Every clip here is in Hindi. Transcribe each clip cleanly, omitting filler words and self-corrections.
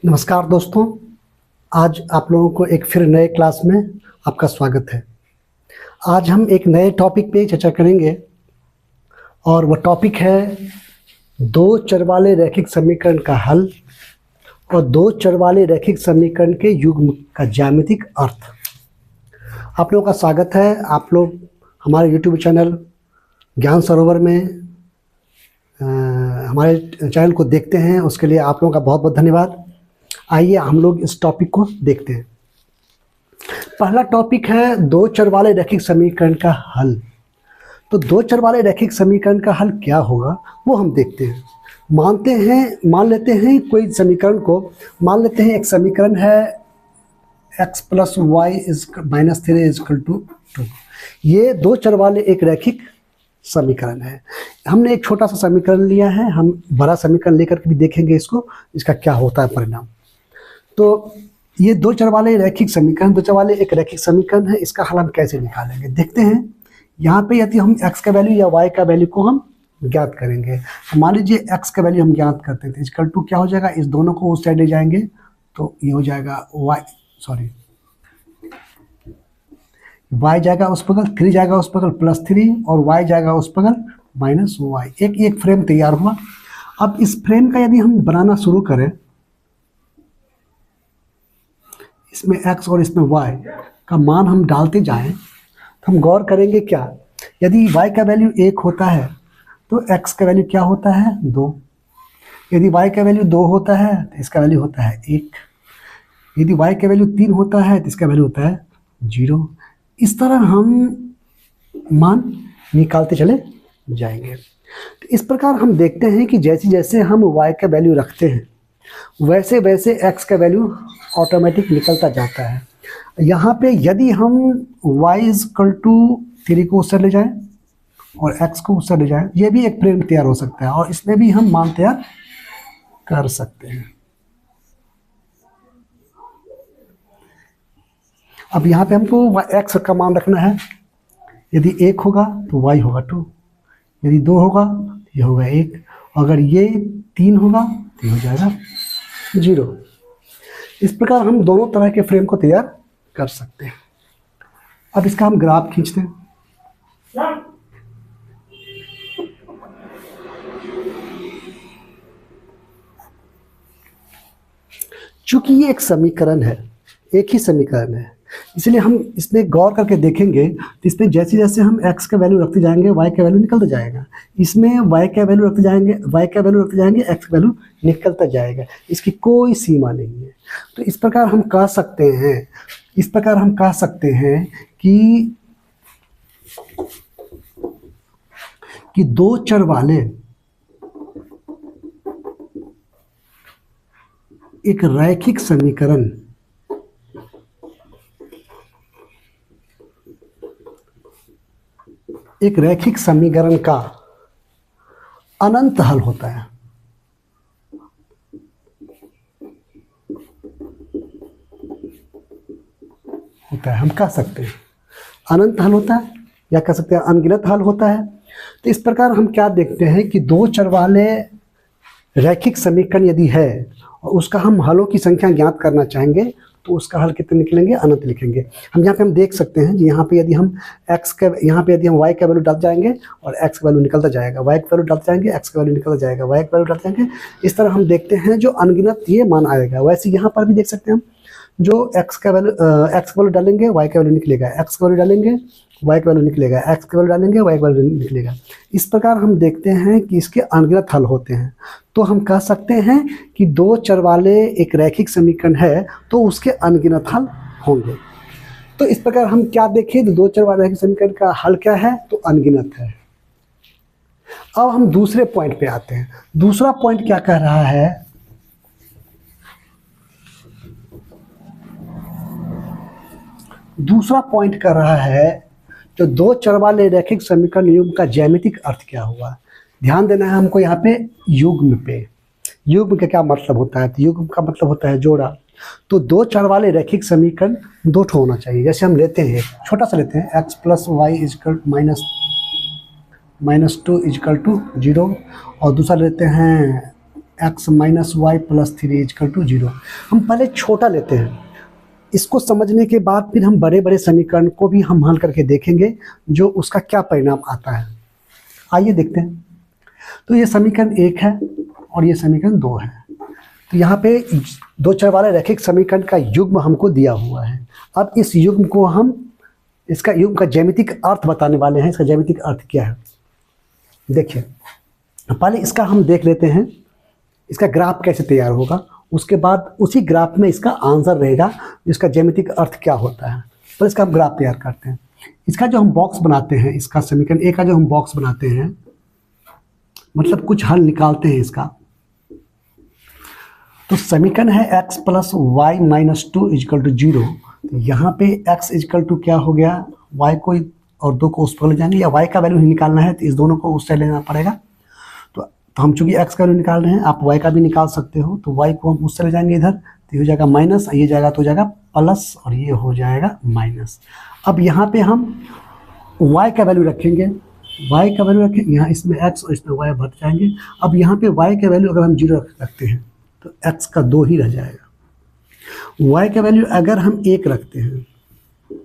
नमस्कार दोस्तों, आज आप लोगों को एक फिर नए क्लास में आपका स्वागत है। आज हम एक नए टॉपिक पे चर्चा करेंगे और वह टॉपिक है दो चर वाले रैखिक समीकरण का हल और दो चर वाले रैखिक समीकरण के युग्म का ज्यामितिक अर्थ। आप लोगों का स्वागत है। आप लोग हमारे YouTube चैनल ज्ञान सरोवर में हमारे चैनल को देखते हैं, उसके लिए आप लोगों का बहुत बहुत धन्यवाद। आइए हम लोग इस टॉपिक को देखते हैं। पहला टॉपिक है दो चर वाले रैखिक समीकरण का हल। तो दो चर वाले रैखिक समीकरण का हल क्या होगा वो हम देखते हैं। मान लेते हैं कोई समीकरण को, मान लेते हैं एक समीकरण है x plus y is minus 3 equal to 2। ये दो चर वाले एक रैखिक समीकरण है। हमने एक छोटा सा समीकरण लिया है, हम बड़ा समीकरण लेकर के भी देखेंगे इसको, इसका क्या होता है परिणाम। तो ये दो चर वाले रैखिक समीकरण, दो चर वाले एक रैखिक समीकरण है। इसका हल हम कैसे निकालेंगे देखते हैं। यहाँ पे यदि हम x का वैल्यू या y का वैल्यू को हम ज्ञात करेंगे, मान लीजिए x का वैल्यू हम ज्ञात करते थे, इक्वल टू क्या हो जाएगा, इस दोनों को उस साइड ले जाएंगे तो ये हो जाएगा y जाएगा उस बगल, 3 जाएगा उस बगल प्लस 3 और y जाएगा उस बगल माइनस y। एक फ्रेम तैयार हुआ। अब इस फ्रेम का यदि हम बनाना शुरू करें, इसमें x और इसमें y का मान हम डालते जाएं तो हम गौर करेंगे क्या, यदि y का वैल्यू 1 होता है तो x का वैल्यू क्या होता है 2। यदि y का वैल्यू 2 होता है तो इसका वैल्यू होता है 1। यदि y का वैल्यू 3 होता है तो इसका वैल्यू होता है 0। इस तरह हम मान निकालते चले जाएंगे। तो इस प्रकार हम देखते हैं कि जैसे जैसे हम y का वैल्यू रखते हैं वैसे वैसे x का वैल्यू ऑटोमेटिक निकलता जाता है। यहाँ पे यदि हम y इक्वल टू 3 को उससे ले जाएं और x को उससे ले जाएं, ये भी एक फ्रेम तैयार हो सकता है और इसमें भी हम मान तैयार कर सकते हैं। अब यहाँ पे हमको x का मान रखना है। यदि 1 होगा तो y होगा 2, यदि 2 होगा तो ये होगा 1, अगर ये 3 होगा तो ये हो जाएगा 0। इस प्रकार हम दोनों तरह के फ्रेम को तैयार कर सकते हैं। अब इसका हम ग्राफ खींचते हैं। चूंकि ये एक समीकरण है, एक ही समीकरण है, इसलिए हम इसमें गौर करके देखेंगे तो इसमें जैसे जैसे हम x का वैल्यू रखते जाएंगे y का वैल्यू निकलता जाएगा। इसमें y का वैल्यू रखते जाएंगे x का वैल्यू निकलता जाएगा। इसकी कोई सीमा नहीं है। तो इस प्रकार हम कह सकते हैं कि दो चर वाले एक रैखिक समीकरण का अनंत हल होता है। हम कह सकते हैं अनंत हल होता है या कह सकते हैं अनगिनत हल होता है। तो इस प्रकार हम क्या देखते हैं कि दो चर वाले रैखिक समीकरण यदि है और उसका हम हलों की संख्या ज्ञात करना चाहेंगे तो उसका हल कितने निकलेंगे, अनंत लिखेंगे। हम यहाँ पे हम देख सकते हैं यहाँ पे यदि हम y का वैल्यू डालते जाएंगे और x का वैल्यू निकलता जाएगा, y का वैल्यू डालते जाएंगे x का वैल्यू निकलता जाएगा, y का वैल्यू डालते जाएंगे। इस तरह हम देखते हैं जो अनगिनत ये मान आएगा। वैसे यहाँ पर भी देख सकते हैं हम जो x का वैल्यू डालेंगे y का वैल्यू निकलेगा, x का वैल्यू डालेंगे y का वैल्यू निकलेगा, x का वैल्यू डालेंगे y का वैल्यू निकलेगा। इस प्रकार हम देखते हैं कि इसके अनगिनत हल होते हैं। तो हम कह सकते हैं कि दो चर वाले एक रैखिक समीकरण है तो उसके अनगिनत हल होंगे। तो इस प्रकार हम क्या देखें, तो दो चर वाले रैखिक समीकरण का हल क्या है, तो अनगिनत है। अब हम दूसरे पॉइंट पे आते हैं। दूसरा पॉइंट क्या कह रहा है, दूसरा पॉइंट कर रहा है जो दो चर वाले रैखिक समीकरण युग्म का ज्यामितिक अर्थ क्या हुआ। ध्यान देना है हमको यहाँ पे युग्म पे। युग्म का क्या मतलब होता है, तो युग्म का मतलब होता है जोड़ा। तो दो चर वाले रैखिक समीकरण दो ठो होना चाहिए। जैसे हम लेते हैं छोटा सा लेते हैं x plus y equal minus 2 equal to 0 और दूसरा लेते हैं x minus y plus 3 equal to 0। हम पहले छोटा लेते हैं, इसको समझने के बाद फिर हम बड़े बड़े समीकरण को भी हम हल करके देखेंगे जो उसका क्या परिणाम आता है। आइए देखते हैं। तो ये समीकरण 1 है और ये समीकरण 2 है। तो यहाँ पे दो चर वाले रैखिक समीकरण का युग्म हमको दिया हुआ है। अब इस युग्म को हम, इसका युग्म का ज्यामितिक अर्थ बताने वाले हैं। इसका ज्यामितिक अर्थ क्या है देखिए। पहले इसका हम देख लेते हैं, इसका ग्राफ कैसे तैयार होगा, उसके बाद उसी ग्राफ में इसका आंसर रहेगा, इसका ज्यामितिक अर्थ क्या होता है। पर इसका हम ग्राफ तैयार करते हैं। इसका जो हम बॉक्स बनाते हैं, इसका समीकरण 1 का जो हम बॉक्स बनाते हैं, मतलब कुछ हल निकालते हैं इसका, तो समीकरण है x plus y minus 2 equal to 0। तो यहाँ पे x इजकल टू क्या हो गया, y को और 2 को उस पर ले जाएंगे, या y का वैल्यू ही निकालना है तो इस दोनों को उससे लेना पड़ेगा। तो हम चूंकि x का वैल्यू निकाल रहे हैं, आप y का भी निकाल सकते हो, तो y को हम उससे ले जाएंगे इधर, तो ये हो जाएगा माइनस, ये जाएगा तो हो जाएगा प्लस, और ये हो जाएगा माइनस। अब यहाँ पे हम y का वैल्यू रखेंगे, y का वैल्यू रखें, यहाँ इसमें x और इसमें y बढ़ जाएंगे। अब यहाँ पे y का वैल्यू अगर हम 0 रखते हैं तो x का 2 ही रह जाएगा। y का वैल्यू अगर हम 1 रखते हैं तो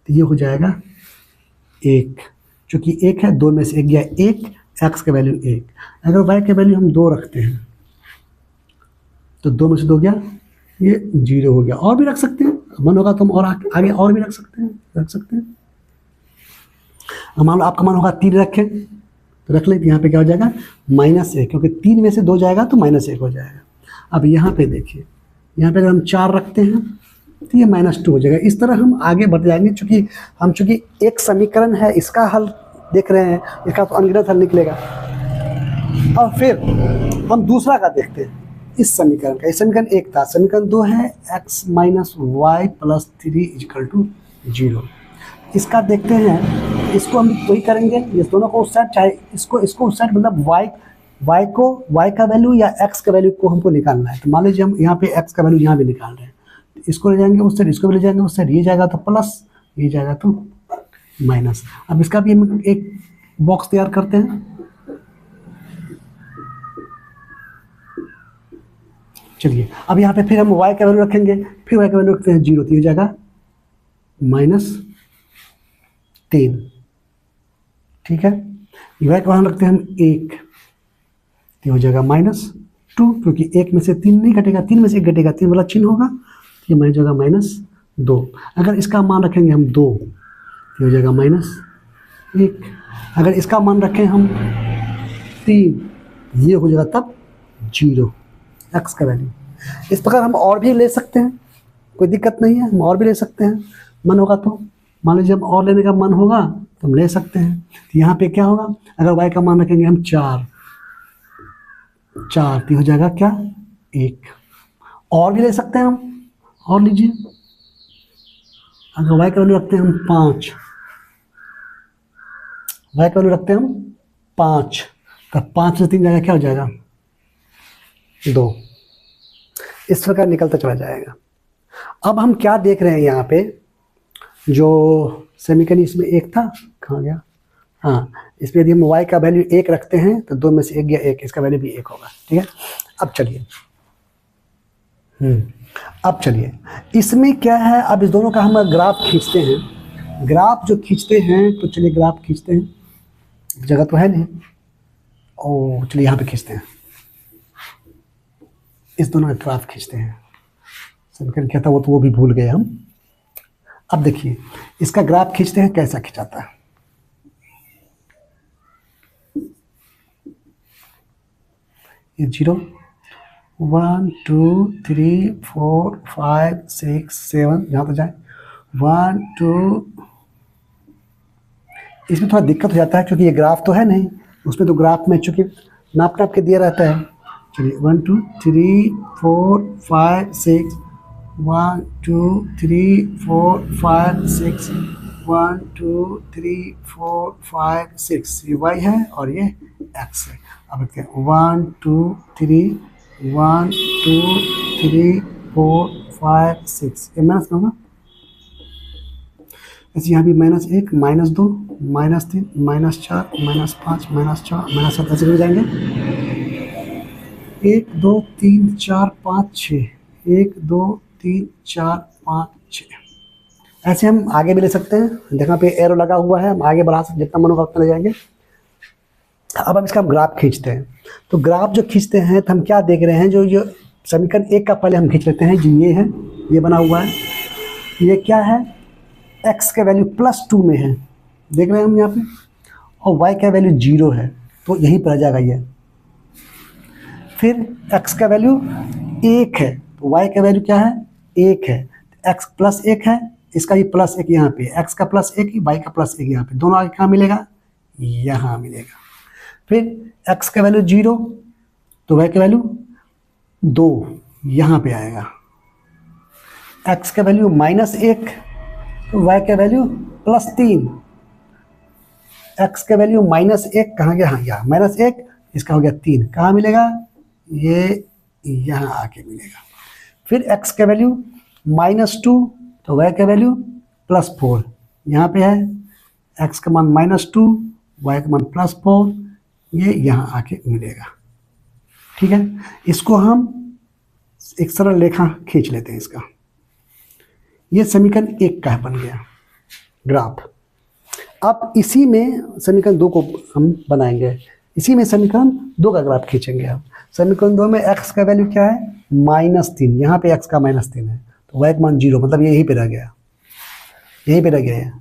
ये हो जाएगा 1, चूँकि 1 है, 2 में से 1 गया 1, x का वैल्यू 1। अगर y का वैल्यू हम 2 रखते हैं तो 2 में से 2 गया, ये 0 हो गया। और भी रख सकते हैं, मन होगा तो हम और आगे और भी रख सकते हैं। मान लो आपका मन होगा 3 रखें तो रख लेते, यहाँ पे क्या हो जाएगा -1, क्योंकि 3 में से 2 जाएगा तो -1 हो जाएगा। अब यहाँ पे देखिए, यहाँ पे अगर हम 4 रखते हैं तो ये -2 हो जाएगा। इस तरह हम आगे बढ़ जाएंगे, चूँकि एक समीकरण है, इसका हल देख रहे हैं, इसका तो अनगिनत हल निकलेगा। और फिर हम दूसरा का देखते हैं, इस समीकरण का। इस समीकरण 1 था, समीकरण 2 है x minus y plus 3 equal to 0। इसका देखते हैं, इसको हम वही करेंगे, इस दोनों को उस साइड, चाहे इसको उस साइड, मतलब y का वैल्यू या x का वैल्यू को हमको निकालना है। तो मान लीजिए हम यहाँ पे x का वैल्यू यहाँ भी निकाल रहे हैं, तो इसको ले जाएंगे उस साइड, इसको भी ले जाएंगे उस साइड, ये जाएगा तो प्लस, ये जाएगा तो माइनस। अब इसका भी हम एक बॉक्स तैयार करते हैं। चलिए, अब यहाँ पे फिर हम y का वैल्यू रखेंगे, फिर y का वैल्यू रखते हैं 0, तो ये जाएगा -3, ठीक है। y का वैल्यू रखते हैं हम 1, तो हो जाएगा -2, क्योंकि 1 में से 3 नहीं घटेगा, 3 में से 1 घटेगा, 3 वाला चिन्ह होगा, तो ये माइनस होगा -2। अगर इसका मान रखेंगे हम 2, तो हो जाएगा -1। अगर इसका मान रखें हम 3, ये हो जाएगा तब 0 x का वैल्यू। इस प्रकार हम और भी ले सकते हैं, कोई दिक्कत नहीं है, हम और भी ले सकते हैं, मन होगा तो। मान लीजिए हम और लेने का मन होगा तो हम ले सकते हैं। तो यहाँ पे क्या होगा, अगर y का मान रखेंगे हम 4, तो हो जाएगा क्या 1। और भी ले सकते हैं हम, और लीजिए। अगर y का वैल्यू रखते हैं हम 5, y का वैल्यू रखते हैं हम 5, तो 5 से 3 जाएगा, क्या हो जाएगा 2। इस प्रकार निकलता चला जाएगा। अब हम क्या देख रहे हैं यहाँ पे, जो समीकरण इसमें 1 था, कहाँ गया, हाँ, इसमें यदि हम y का वैल्यू 1 रखते हैं तो 2 में से 1 गया 1, इसका वैल्यू भी 1 होगा, ठीक है। अब चलिए इसमें क्या है, अब इस दोनों का हम ग्राफ खींचते हैं। ग्राफ जो खींचते हैं, तो चलिए ग्राफ खींचते हैं, जगह तो है नहीं, और चलिए यहाँ पे खींचते हैं, इस दोनों का ग्राफ खींचते हैं। समीकरण क्या था वो भी भूल गए हम। अब देखिए इसका ग्राफ खींचते हैं, कैसा खिंचाता है। ये 0, 1 2 3 4 5 6 7, यहाँ तो जाए 1 2। इसमें थोड़ा दिक्कत हो जाता है, क्योंकि ये ग्राफ तो है नहीं, उसमें तो ग्राफ में चूँकि नाप के दिया रहता है। चलिए 1 2 3 4 5 6, 1 2 3 4 5 6, 1 2 3 4 5 6, ये y है और ये x है। अब देखते हैं 1 2 3 1 2 3 4 5 6, ये माइनस का होगा, ऐसे यहाँ भी -1 -2 -3 -4 -5 -6 -7 ऐसे हो जाएंगे। 1 2 3 4 5 6, 1 2 3 4 5 6। ऐसे हम आगे भी ले सकते हैं, देखा पे एरो लगा हुआ है, हम आगे बढ़ा सकते, जितना मन होगा उतना ले जाएंगे। अब हम इसका ग्राफ खींचते हैं। तो ग्राफ जो खींचते हैं तो हम क्या देख रहे हैं, जो समीकरण 1 का पहले हम खींच लेते हैं, जो ये है, ये बना हुआ है, ये क्या है, x का वैल्यू +2 में है, देख रहे हैं हम यहाँ पे, और y का वैल्यू 0 है, तो यहीं पर आ जाएगा ये। फिर x का वैल्यू 1 है, तो y का वैल्यू क्या है, 1 है, x +1 है, इसका भी +1 यहाँ पे, x का +1 y का +1 यहाँ पे, दोनों आगे कहाँ मिलेगा, यहाँ मिलेगा। फिर x का वैल्यू 0, तो y का वैल्यू 2 यहाँ पे आएगा। x का वैल्यू -1, तो y का वैल्यू +3, x का वैल्यू -1 कहाँ गया, हाँ यहाँ -1, इसका हो गया 3, कहाँ मिलेगा, ये यहाँ आके मिलेगा। फिर x का वैल्यू -2, तो y का वैल्यू +4 यहाँ पे है, x का मान -2, y का मान +4, ये यहाँ आके मिलेगा। ठीक है, इसको हम एक सरल रेखा खींच लेते हैं इसका। ये समीकरण 1 का बन गया ग्राफ। अब इसी में समीकरण 2 को हम बनाएंगे, इसी में समीकरण 2 का ग्राफ खींचेंगे हम। समीकरण 2 में x का वैल्यू क्या है, -3, यहाँ पे x का -3 है, तो y का मान 0, मतलब यहीं पे रह गया, यहीं पे रह गया है।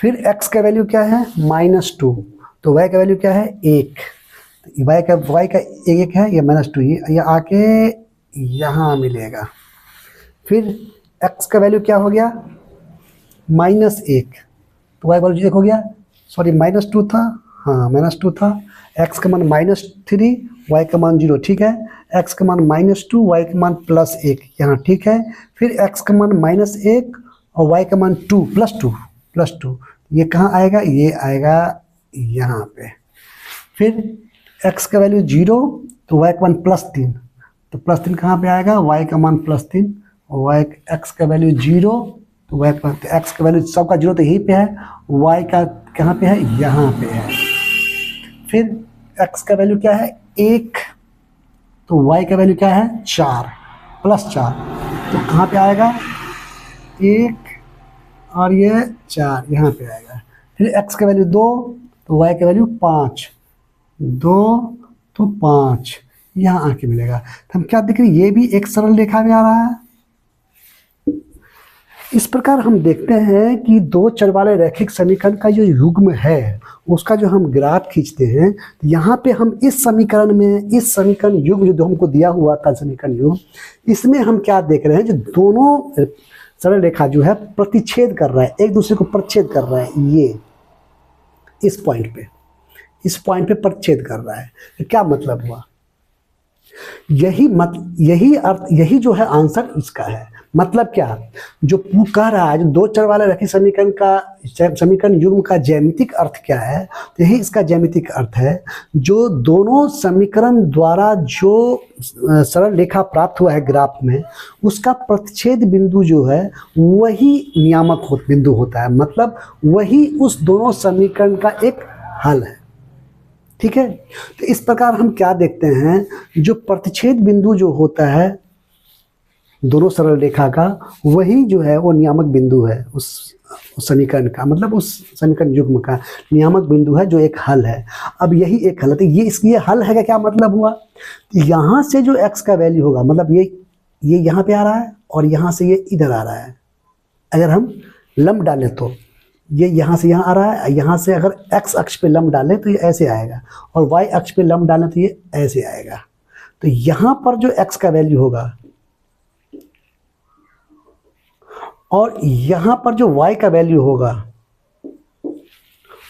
फिर x का वैल्यू क्या है, -2, तो y का वैल्यू क्या है, 1, y का 1 है, ये -2, ये आके यहाँ मिलेगा। फिर x का वैल्यू क्या हो गया, -1, तो y का वैल्यू 1 हो गया, सॉरी -2 था, हाँ -2 था, x का मान -3, y का मान 0, ठीक है, x का मान -2, y का मान +1 यहाँ, ठीक है। फिर x का मान -1 और y का मान 2 +2, ये कहाँ आएगा, ये आएगा यहाँ पे। फिर x का वैल्यू 0, तो y का मान +3, तो +3 कहाँ पे आएगा, y का मान +3, और x का वैल्यू 0, तो y का x का वैल्यू सबका 0 तो यहीं पे है, y का कहाँ पे है, यहाँ पे है। फिर x का वैल्यू क्या है, 1, तो y का वैल्यू क्या है, 4 +4, तो कहाँ पे आएगा, 1 और ये 4 यहाँ पे आएगा। फिर x का वैल्यू 2, तो y का वैल्यू 5, 2 तो 5 यहाँ आके मिलेगा। तो हम क्या देख रहे हैं, ये भी एक सरल रेखा में आ रहा है। इस प्रकार हम देखते हैं कि 2 चर वाले रैखिक समीकरण का जो युग्म है उसका जो हम ग्राफ खींचते हैं, तो यहाँ पे हम इस समीकरण में, इस समीकरण युग्म जो हमको दिया हुआ था समीकरण युग्म, इसमें हम क्या देख रहे हैं, जो दोनों सरल रेखा जो है प्रतिच्छेद कर रहा है, एक दूसरे को प्रतिच्छेद कर रहा है, ये इस पॉइंट पे प्रतिच्छेद कर रहा है। तो क्या मतलब हुआ, यही अर्थ, यही जो है आंसर इसका है। मतलब क्या, जो कह रहा है, जो 2 चर वाले रैखिक समीकरण युग्म का ज्यामितिक अर्थ क्या है, तो यही इसका ज्यामितिक अर्थ है। जो दोनों समीकरण द्वारा जो सरल रेखा प्राप्त हुआ है ग्राफ में, उसका प्रतिच्छेद बिंदु जो है वही नियामक बिंदु होता है, मतलब वही उस दोनों समीकरण का एक हल है। ठीक है, तो इस प्रकार हम क्या देखते हैं, जो प्रतिच्छेद बिंदु जो होता है दोनों सरल रेखा का, वही जो है वो नियामक बिंदु है उस समीकरण का, मतलब उस समीकरण युग्म का नियामक बिंदु है, जो एक हल है। अब यही एक हल है, तो ये इसलिए हल है का क्या मतलब हुआ, यहाँ से जो x का वैल्यू होगा, मतलब ये यहाँ पे आ रहा है और यहाँ से ये इधर आ रहा है। अगर हम लंब डालें तो ये यहाँ से यहाँ आ रहा है, यहाँ से अगर x अक्ष पे लंब डालें तो ये ऐसे आएगा, और y अक्ष पे लंब डालें तो ये ऐसे आएगा। तो यहाँ पर जो x का वैल्यू होगा और यहाँ पर जो y का वैल्यू होगा,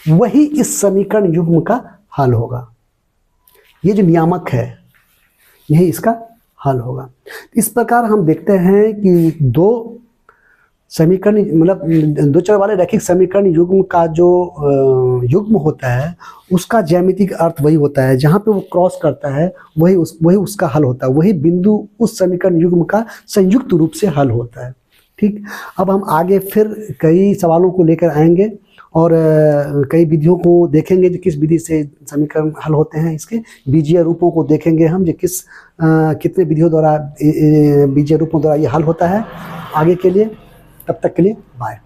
वही इस समीकरण युग्म का हल होगा। ये जो नियामक है यही इसका हल होगा। इस प्रकार हम देखते हैं कि 2 समीकरण, मतलब 2 चर वाले रैखिक समीकरण युग्म का जो युग्म होता है उसका ज्यामितिक अर्थ वही होता है, जहाँ पे वो क्रॉस करता है वही उसका हल होता है, वही बिंदु उस समीकरण युग्म का संयुक्त रूप से हल होता है। ठीक, अब हम आगे फिर कई सवालों को लेकर आएंगे और कई विधियों को देखेंगे जो किस विधि से समीकरण हल होते हैं। इसके बीजीय रूपों को देखेंगे हम जो कितने विधियों द्वारा बीजीय रूपों द्वारा ये हल होता है। आगे के लिए तब तक के लिए बाय।